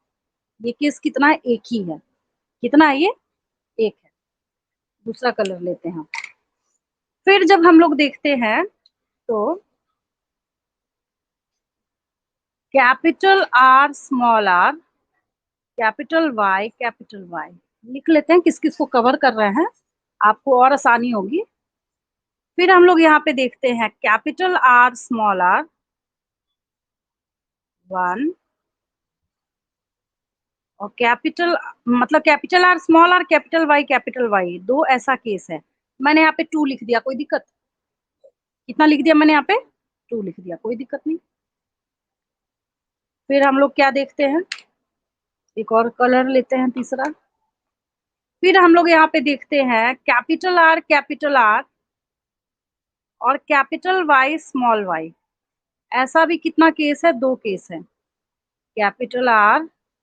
ये केस कितना है, एक ही है। कितना है ये, एक है। दूसरा कलर लेते हैं। फिर जब हम लोग देखते हैं तो capital R small R, capital Y लिख लेते हैं, किस किस को कवर कर रहे हैं, आपको और आसानी होगी। फिर हम लोग यहाँ पे देखते हैं कैपिटल आर स्मॉल आर 1, और कैपिटल, मतलब capital R small R capital Y दो, ऐसा केस है। मैंने यहाँ पे 2 लिख दिया, कोई दिक्कत, कितना लिख दिया मैंने यहाँ पे, 2 लिख दिया, कोई दिक्कत नहीं। फिर हम लोग क्या देखते हैं, एक और कलर लेते हैं तीसरा। फिर हम लोग यहाँ पे देखते हैं कैपिटल आर और कैपिटल वाई स्मॉल वाई, ऐसा भी कितना केस है, 2 केस है। कैपिटल आर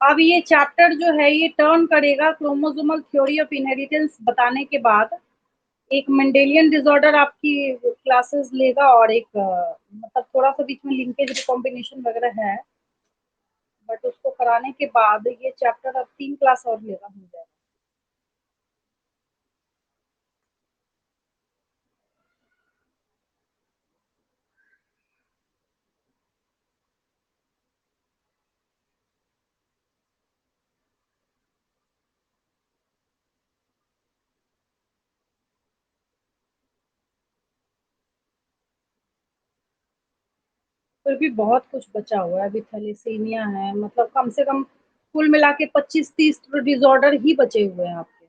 अब ये चैप्टर जो है ये टर्न करेगा क्रोमोसोमल थ्योरी ऑफ इनहेरिटेंस बताने के बाद एक मेंडेलियन डिसऑर्डर आपकी क्लासेस लेगा, और एक मतलब थोड़ा सा बीच में लिंकेज रिकॉम्बिनेशन वगैरह है, बट उसको कराने के बाद ये चैप्टर अब 3 क्लास और लेगा, हो जाएगा। फिर भी बहुत कुछ बचा हुआ है, अभी थैलेसीमिया है, मतलब कम से कम कुल मिला के 25-30 डिसऑर्डर ही बचे हुए हैं आपके।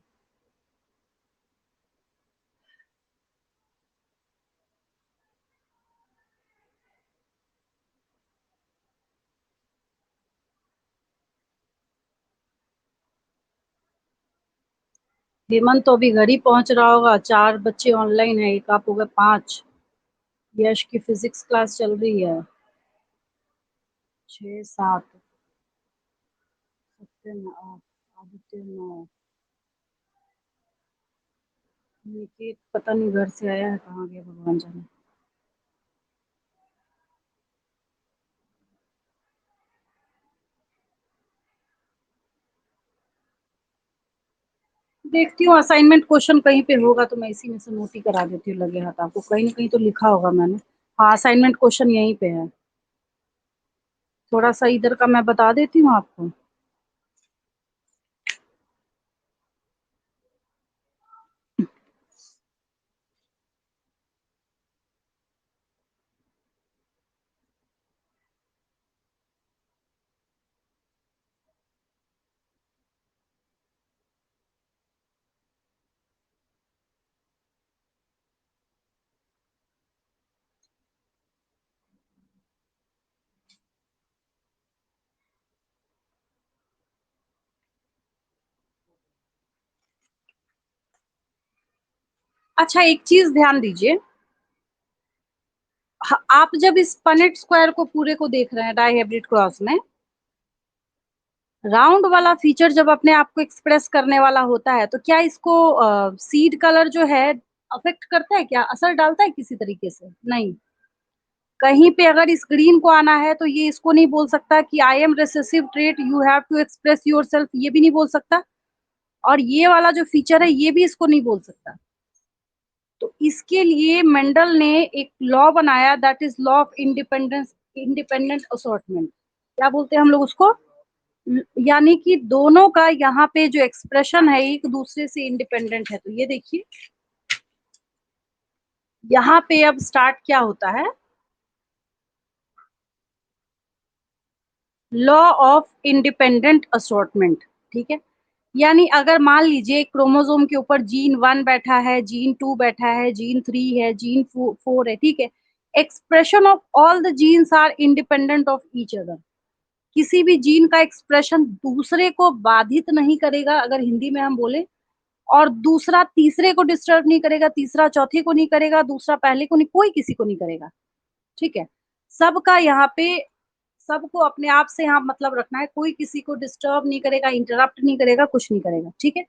हेमंत तो अभी घर ही पहुंच रहा होगा, 4 बच्चे ऑनलाइन है, एक आप हो गए 5। यश की फिजिक्स क्लास चल रही है, 6-7। सत्य 8, आदित्य 9। निकेत पता नहीं घर से आया है, कहाँ गया भगवान जाने। देखती हूँ असाइनमेंट क्वेश्चन कहीं पे होगा तो मैं इसी में से नोट ही करा देती हूँ, लगे हाथ आपको कहीं ना कहीं तो लिखा होगा मैंने। हाँ, असाइनमेंट क्वेश्चन यहीं पे है, थोड़ा सा इधर का मैं बता देती हूँ आपको। अच्छा, एक चीज ध्यान दीजिए, आप जब इस पनेट स्क्वायर को पूरे को देख रहे हैं डाइहेब्रिड क्रॉस में, राउंड वाला फीचर जब अपने आप को एक्सप्रेस करने वाला होता है, तो क्या इसको सीड कलर जो है अफेक्ट करता है, क्या असर डालता है किसी तरीके से? नहीं। कहीं पे अगर इस ग्रीन को आना है तो ये इसको नहीं बोल सकता कि I am recessive trait, you have to express yourself, ये भी नहीं बोल सकता। और ये वाला जो फीचर है ये भी इसको नहीं बोल सकता। तो इसके लिए मेंडल ने एक लॉ बनाया, that is law of independence, independent assortment. क्या बोलते हैं हम लोग उसको? यानी कि दोनों का यहाँ पे जो एक्सप्रेशन है एक दूसरे से इंडिपेंडेंट है। तो ये देखिए यहाँ पे अब स्टार्ट क्या होता है, लॉ ऑफ इंडिपेंडेंट असॉर्टमेंट। ठीक है, यानी अगर मान लीजिए क्रोमोसोम के ऊपर जीन 1 बैठा है, जीन 2 बैठा है, जीन 3 है, जीन 4 है, ठीक है, expression of all the genes are independent of each other. किसी भी जीन का एक्सप्रेशन दूसरे को बाधित नहीं करेगा, अगर हिंदी में हम बोले, और दूसरा तीसरे को डिस्टर्ब नहीं करेगा, तीसरा चौथे को नहीं करेगा, दूसरा पहले को नहीं, कोई किसी को नहीं करेगा। ठीक है, सबका यहाँ पे, सबको अपने आप से यहाँ मतलब रखना है, कोई किसी को डिस्टर्ब नहीं करेगा, इंटरप्ट नहीं करेगा, कुछ नहीं करेगा। ठीक है,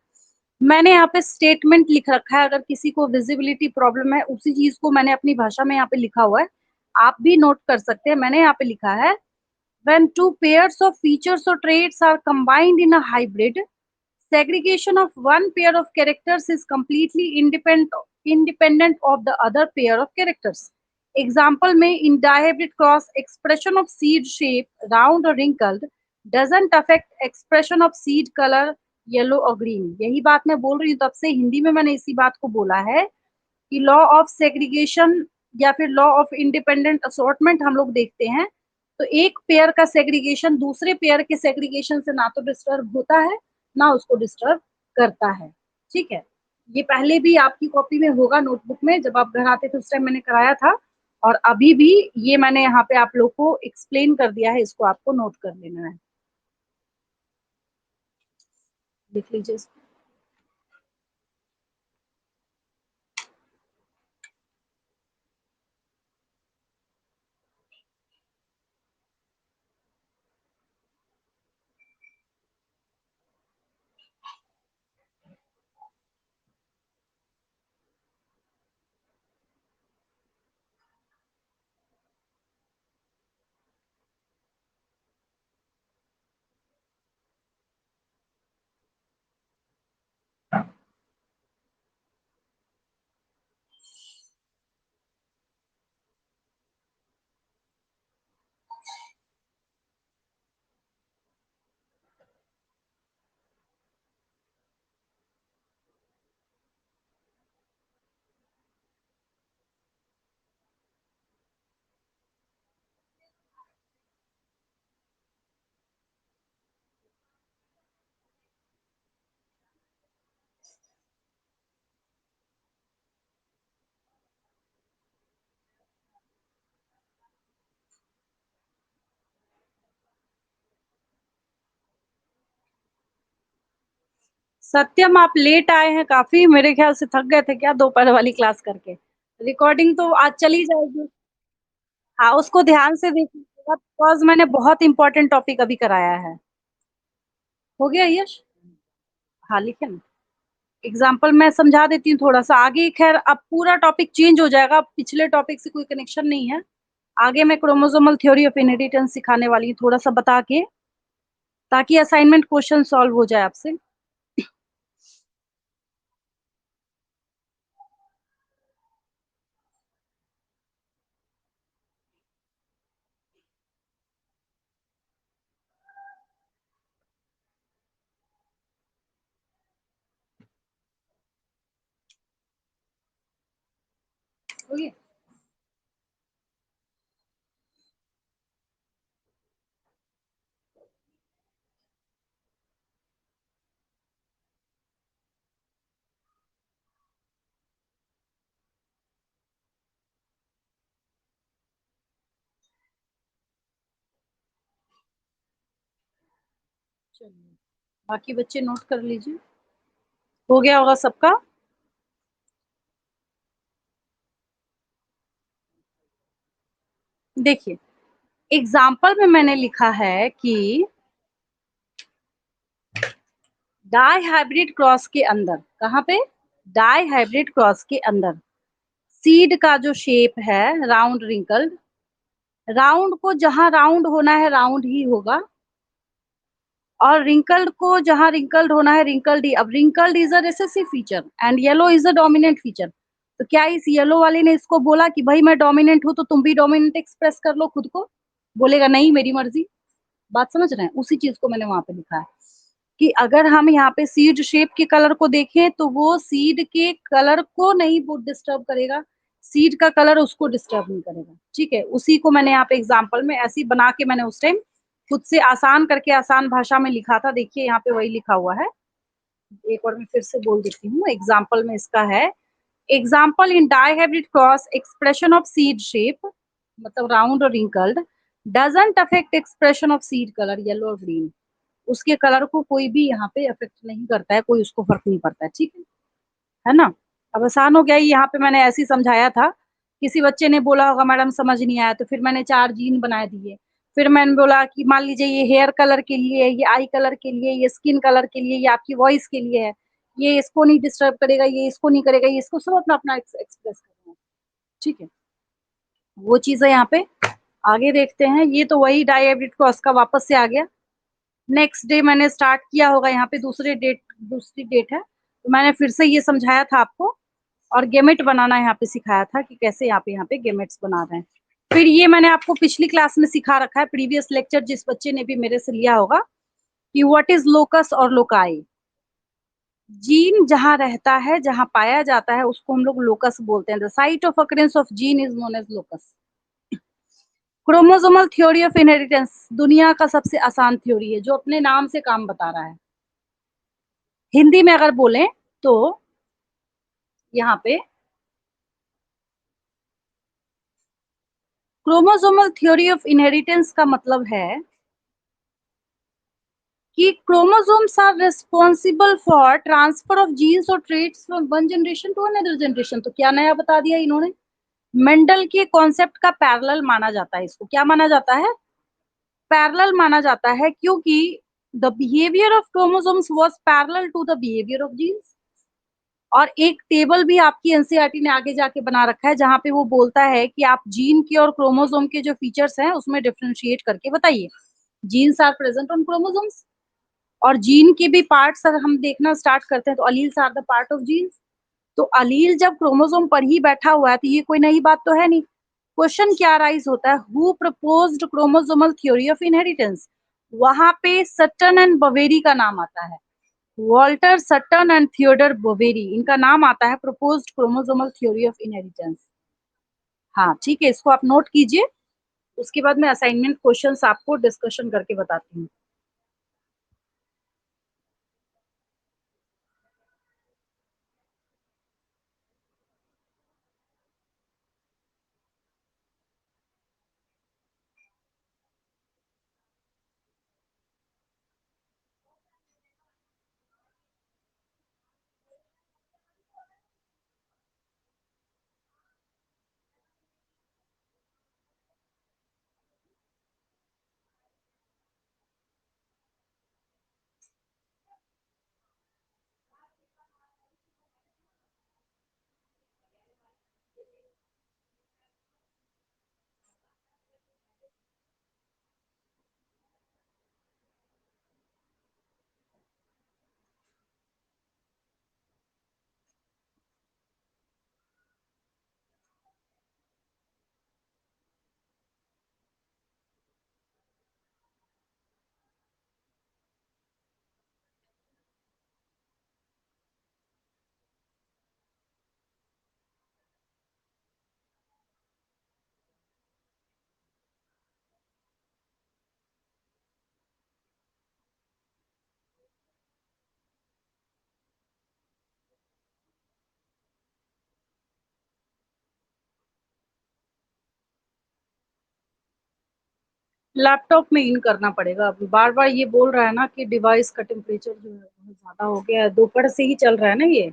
मैंने यहाँ पे स्टेटमेंट लिख रखा है, अगर किसी को विजिबिलिटी प्रॉब्लम है उसी चीज को मैंने अपनी भाषा में यहाँ पे लिखा हुआ है, आप भी नोट कर सकते हैं। मैंने यहाँ पे लिखा है, when two pairs of features or traits are combined in a hybrid, segregation of one pair of characters is completely independent of the other pair of characters. Example में in dihybrid cross, expression of seed shape round or wrinkled doesn't affect expression of seed color yellow और green. यही बात मैं बोल रही हूँ, तब से हिंदी में मैंने इसी बात को बोला है कि लॉ ऑफ सेग्रीगेशन या फिर लॉ ऑफ इंडिपेंडेंट असॉर्टमेंट हम लोग देखते हैं, तो एक पेयर का सेग्रीगेशन दूसरे पेयर के सेग्रीगेशन से ना तो डिस्टर्ब होता है, ना उसको डिस्टर्ब करता है। ठीक है, ये पहले भी आपकी कॉपी में होगा, नोटबुक में जब आप घर आते थे उस टाइम मैंने कराया था, और अभी भी ये मैंने यहाँ पे आप लोग को एक्सप्लेन कर दिया है, इसको आपको नोट कर लेना है, लिख लीजिए। सत्यम, आप लेट आए हैं काफ़ी, मेरे ख़्याल से थक गए थे क्या दोपहर वाली क्लास करके? रिकॉर्डिंग तो आज चली जाएगी। हाँ, उसको ध्यान से देखिएगा बिकॉज़ मैंने बहुत इम्पोर्टेंट टॉपिक अभी कराया है। हो गया यश? हाँ, लिखे ना? एग्ज़ाम्पल मैं समझा देती हूँ थोड़ा-सा, आगे ख़ैर अब पूरा टॉपिक चेंज हो जाएगा, अब पिछले टॉपिक से कोई कनेक्शन नहीं है। आगे मैं क्रोमोसोमल थ्योरी ऑफ इनहेरिटेंस सिखाने वाली हूँ थोड़ा-सा बता के, ताकि असाइनमेंट क्वेश्चन सॉल्व हो जाए आपसे। हो गया? चलिए, बाकी बच्चे नोट कर लीजिए। हो गया होगा सबका? देखिए, एग्ज़ाम्पल में मैंने लिखा है कि डाई हाइब्रिड क्रॉस के अंदर, कहाँ पे? डाई हाइब्रिड क्रॉस के अंदर सीड का जो शेप है राउंड रिंकल्ड, राउंड को जहाँ राउंड होना है राउंड ही होगा और रिंकल्ड को जहाँ रिंकल्ड होना है रिंकल्ड ही। अब wrinkled is a recessive feature and yellow is a dominant feature. तो क्या इस येलो वाले ने इसको बोला कि भाई मैं डोमिनेंट हूँ तो तुम भी डोमिनेंट एक्सप्रेस कर लो खुद को? बोलेगा नहीं, मेरी मर्जी। बात समझ रहे हैं? उसी चीज को मैंने वहां पे लिखा है कि अगर हम यहाँ पे सीड शेप के कलर को देखें तो वो सीड के कलर को नहीं वो डिस्टर्ब करेगा, सीड का कलर उसको डिस्टर्ब नहीं करेगा। ठीक है, उसी को मैंने यहाँ पे एग्जाम्पल में ऐसी बना के मैंने उस टाइम खुद से आसान करके आसान भाषा में लिखा था। देखिए यहाँ पे वही लिखा हुआ है, एक बार मैं फिर से बोल देती हूँ। एग्जाम्पल में इसका है, example in dihybrid cross expression of seed shape, मतलब राउंड और wrinkled, doesn't affect expression of seed colour yellow और ग्रीन। उसके कलर को कोई भी यहाँ पे अफेक्ट नहीं करता है, कोई उसको फर्क नहीं पड़ता है। ठीक है ना? अब आसान हो गया। यहाँ पे मैंने ऐसे ही समझाया था, किसी बच्चे ने बोला होगा मैडम समझ नहीं आया, तो फिर मैंने 4 जीन बना दिए। फिर मैंने बोला कि मान लीजिए ये हेयर कलर के लिए, ये आई कलर के लिए, ये स्किन कलर के लिए, ये आपकी वॉइस के लिए है, ये इसको नहीं डिस्टर्ब करेगा, ये इसको नहीं करेगा, ये इसको सब अपना अपना एक्सप्रेस करना है। ठीक है, वो चीज़ है यहाँ पे। आगे देखते हैं, ये तो वही डाइहाइब्रिड क्रॉस का वापस से आ गया। नेक्स्ट डे मैंने स्टार्ट किया होगा, यहाँ पे दूसरी डेट है, तो मैंने फिर से ये समझाया था आपको और गेमेट बनाना यहाँ पे सिखाया था कि कैसे यहाँ पे गेमेट्स बना रहे हैं। फिर ये मैंने आपको पिछली क्लास में सिखा रखा है, प्रीवियस लेक्चर जिस बच्चे ने भी मेरे से लिया होगा, कि व्हाट इज लोकस और लोकाई। जीन जहाँ रहता है, जहाँ पाया जाता है, उसको हम लोग लोकस बोलते हैं। The site of occurrence of gene is known as locus. Chromosomal theory of inheritance दुनिया का सबसे आसान थ्योरी है, जो अपने नाम से काम बता रहा है। हिंदी में अगर बोलें तो यहाँ पे क्रोमोसोमल थ्योरी ऑफ इनहेरिटेंस का मतलब है कि chromosomes are responsible for transfer of genes और traits from one generation to another generation. तो क्या नया बता दिया इन्होंने? मेंडल के कॉन्सेप्ट का पैरेलल माना जाता है इसको। क्या माना जाता है? पैरेलल माना जाता है, क्योंकि the behaviour of chromosomes was parallel to the behaviour of genes. और एक टेबल भी आपकी एनसीईआरटी ने आगे जाके बना रखा है, जहां पे वो बोलता है कि आप जीन के और क्रोमोसोम के जो फीचर्स हैं उसमें डिफ्रेंशिएट करके बताइए। Genes are present on chromosomes, और जीन के भी पार्ट्स अगर हम देखना स्टार्ट करते हैं तो alleles are the part of genes. तो अलील जब क्रोमोसोम पर ही बैठा हुआ है तो ये कोई नई बात तो है नहीं। क्वेश्चन क्या राइज होता है, who proposed chromosomal theory of inheritance? वहां पे सटन एंड बवेरी का नाम आता है। Walter Sutton and Theodore Boveri, इनका नाम आता है proposed chromosomal theory of inheritance. हाँ ठीक है, इसको आप नोट कीजिए। उसके बाद मैं असाइनमेंट क्वेश्चंस आपको डिस्कशन करके बताती हूँ। लैपटॉप में इन करना पड़ेगा। अभी बार-बार ये बोल रहा है ना कि डिवाइस का टेम्परेचर जो है बहुत ज़्यादा हो गया है। दोपहर से ही चल रहा है ना ये,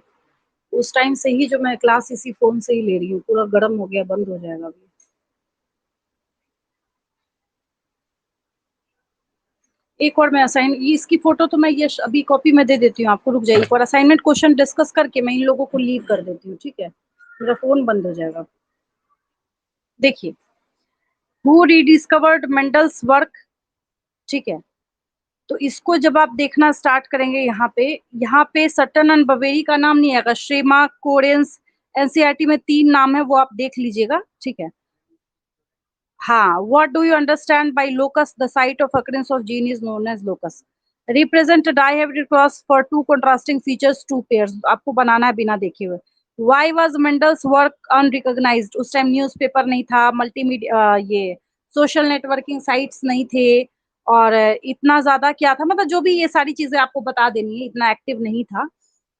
उस टाइम से ही जो मैं क्लास इसी फ़ोन से ही ले रही हूँ, पूरा गरम हो गया, बंद हो जाएगा अभी। एक और मैं असाइन ये इसकी फ़ोटो तो मैं ये श अभी कॉपी में दे देती हूँ आपको, रुक जाइए। एक और असाइनमेंट क्वेश्चन डिस्कस करके मैं इन लोगों को लीव कर देती हूँ, ठीक है? मेरा फ़ोन बंद हो जाएगा। देखिए, हू रिडिस्कवर्ड मेंडल्स वर्क, ठीक है? तो इसको जब आप देखना स्टार्ट करेंगे यहाँ पे सटन एंड बवेरी का नाम नहीं आएगा, श्रेमा, कोरेंस, एनसीईआरटी में 3 नाम है, वो आप देख लीजिएगा, ठीक है? हाँ, what do you understand by locus? The site of occurrence of gene is known as locus. Represent a dihybrid cross for two contrasting features, two pairs. आपको बनाना है बिना देखे हुए. Why was Mendel's work unrecognized? उस time newspaper नहीं था, multimedia ये social networking sites नहीं थे और इतना ज़्यादा क्या था मतलब जो भी ये सारी चीज़ें आपको बता देनी है, इतना एक्टिव नहीं था.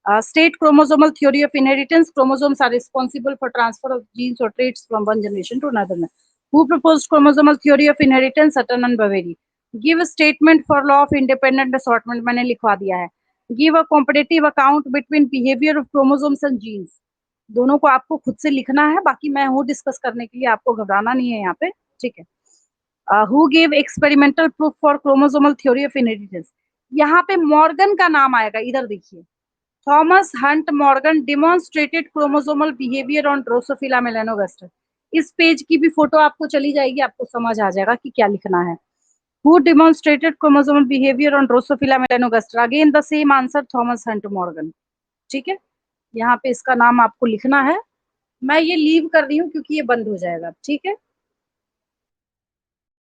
State chromosomal theory of inheritance. Chromosomes are responsible for transfer of genes or traits from one generation to another. Who proposed chromosomal theory of inheritance? Sutton and Boveri. Give a statement for law of independent assortment. मैंने लिखवा दिया है. Give a comparative account between behavior of chromosomes and genes. दोनों को आपको खुद से लिखना है, बाकी मैं हूँ डिस्कस करने के लिए, आपको घबराना नहीं है यहाँ पे, ठीक है? Who gave experimental proof for chromosomal theory of inheritance? यहाँ पे मॉर्गन का नाम आएगा, इधर देखिए. Thomas Hunt Morgan demonstrated chromosomal behaviour on Drosophila melanogaster. इस पेज की भी फोटो आपको चली जाएगी, आपको समझ आ जाएगा कि क्या लिखना है. Who demonstrated chromosomal behaviour on Drosophila melanogaster? Again the same answer, Thomas Hunt Morgan. ठीक है, यहाँ पे इसका नाम आपको लिखना है. मैं ये लीव कर रही हूँ क्योंकि ये बंद हो जाएगा, ठीक है.